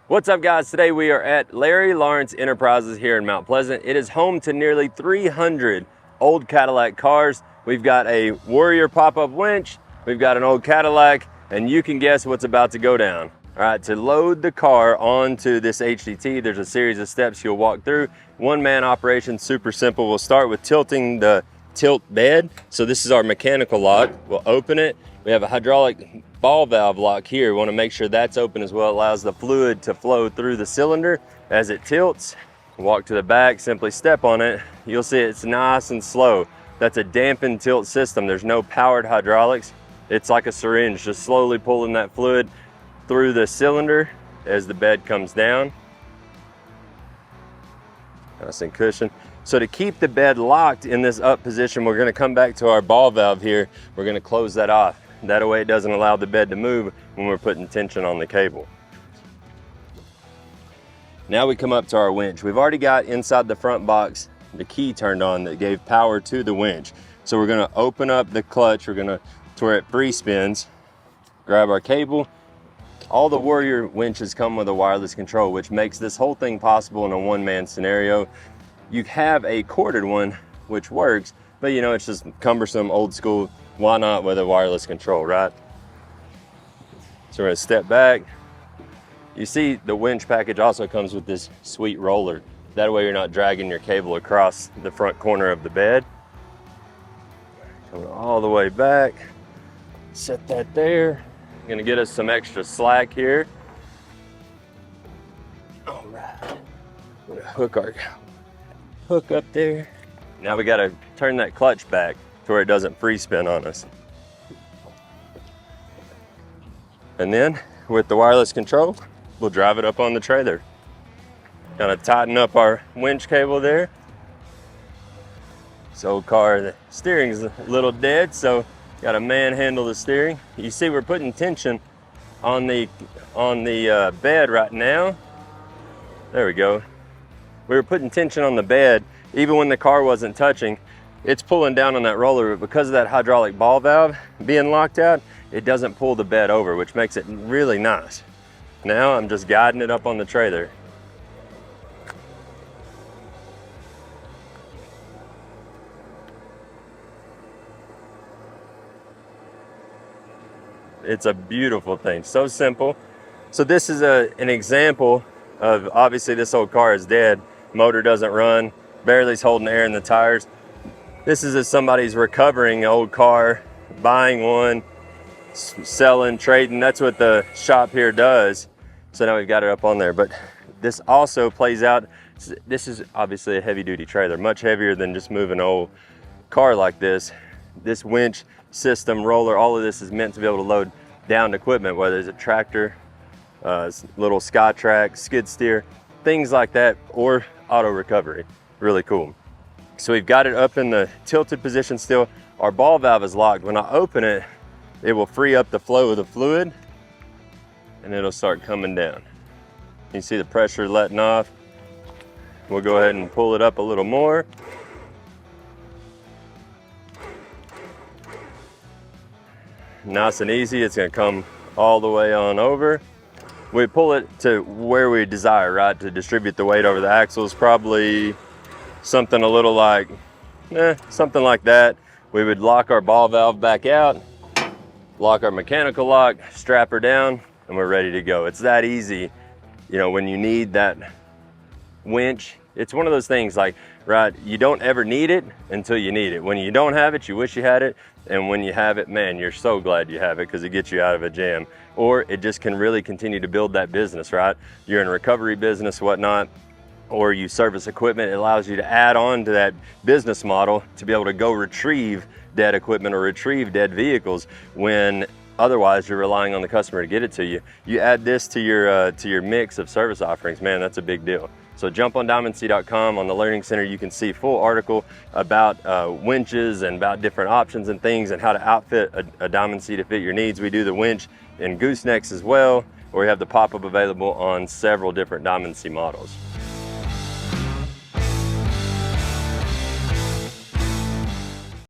What's up, guys? Today we are at Larry Lawrence Enterprises here in Mount Pleasant. It is home to nearly 300 old Cadillac cars. We've got a Warrior pop-up winch, we've got an old Cadillac, and you can guess what's about to go down. All right, to load the car onto this HDT, there's a series of steps you'll walk through. One-man operation, super simple. We'll start with tilting the tilt bed. So this is our mechanical lock. We'll open it. We have a hydraulic ball valve lock here. We want to make sure that's open as well. It allows the fluid to flow through the cylinder as it tilts. Walk to the back, simply step on it. You'll see it's nice and slow. That's a dampened tilt system. There's no powered hydraulics. It's like a syringe, just slowly pulling that fluid through the cylinder as the bed comes down. Nice and cushion. So to keep the bed locked in this up position, we're going to come back to our ball valve here. We're going to close that off. That way it doesn't allow the bed to move when we're putting tension on the cable. Now we come up to our winch. We've already got inside the front box the key turned on that gave power to the winch. So we're going to open up the clutch. We're going to where it free spins, grab our cable. All the Warrior winches come with a wireless control, which makes this whole thing possible in a one-man scenario. You have a corded one, which works, but you know, it's just cumbersome, old school. Why not with a wireless control, right? So we're gonna step back. You see the winch package also comes with this sweet roller. That way you're not dragging your cable across the front corner of the bed. Coming all the way back. Set that there. I'm gonna get us some extra slack here. All right. I'm gonna hook our hook up there. Now we gotta turn that clutch back to where it doesn't free spin on us. And then with the wireless control, we'll drive it up on the trailer. Gonna tighten up our winch cable there. This old car, the steering's a little dead, so gotta manhandle the steering. You see we're putting tension on the bed right now. There we go. We were putting tension on the bed even when the car wasn't touching. It's pulling down on that roller, but because of that hydraulic ball valve being locked out, it doesn't pull the bed over, which makes it really nice. Now I'm just guiding it up on the trailer. It's a beautiful thing, so simple. So this is an example of, obviously this old car is dead, motor doesn't run, barely's holding air in the tires. This is if somebody's recovering an old car, buying one, selling, trading. That's what the shop here does. So now we've got it up on there, but this also plays out. This is obviously a heavy duty trailer, much heavier than just moving an old car like this. This winch system, roller, all of this is meant to be able to load downed equipment, whether it's a tractor, little SkyTrack, skid steer, things like that, or auto recovery. Really cool. So we've got it up in the tilted position still. Our ball valve is locked. When I open it, it will free up the flow of the fluid and it'll start coming down. You see the pressure letting off. We'll go ahead and pull it up a little more. Nice and easy, it's gonna come all the way on over. We pull it to where we desire, right? To distribute the weight over the axles, probably something a little like, something like that. We would lock our ball valve back out, lock our mechanical lock, strap her down, and we're ready to go. It's that easy. You know, when you need that winch, it's one of those things like, right, you don't ever need it until you need it. When you don't have it, you wish you had it. And when you have it, man, you're so glad you have it because it gets you out of a jam. Or it just can really continue to build that business, right? You're in a recovery business, whatnot, or you service equipment. It allows you to add on to that business model to be able to go retrieve dead equipment or retrieve dead vehicles when otherwise you're relying on the customer to get it to you. You add this to your mix of service offerings, man, that's a big deal. So jump on DiamondC.com. On the Learning Center, you can see full article about winches and about different options and things and how to outfit a Diamond C to fit your needs. We do the winch in goosenecks as well, or we have the pop-up available on several different Diamond C models.